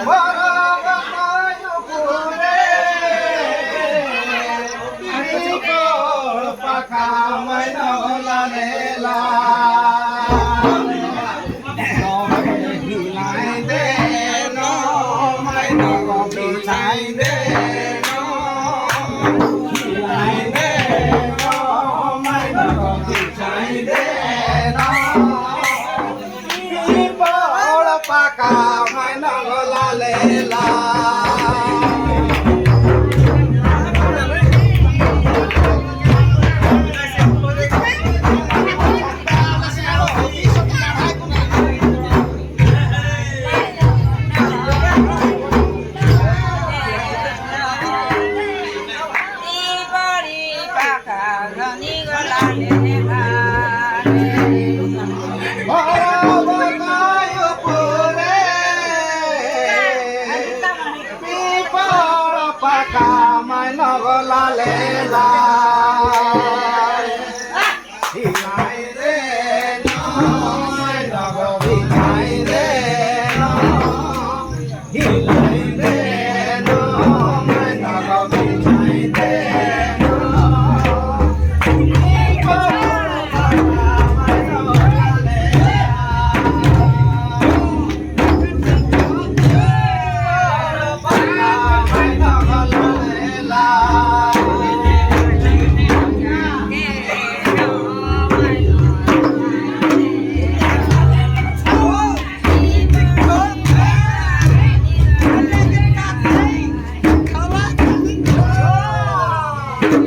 બરાબર પૂરે પાકા મૈનો લાલેલા હિલાઈ દે નો મૈનો હિલાઈ દે નો હિલાઈ દે નો મૈનો હિલાઈ દે નો પાકા મૈનો લાલેલા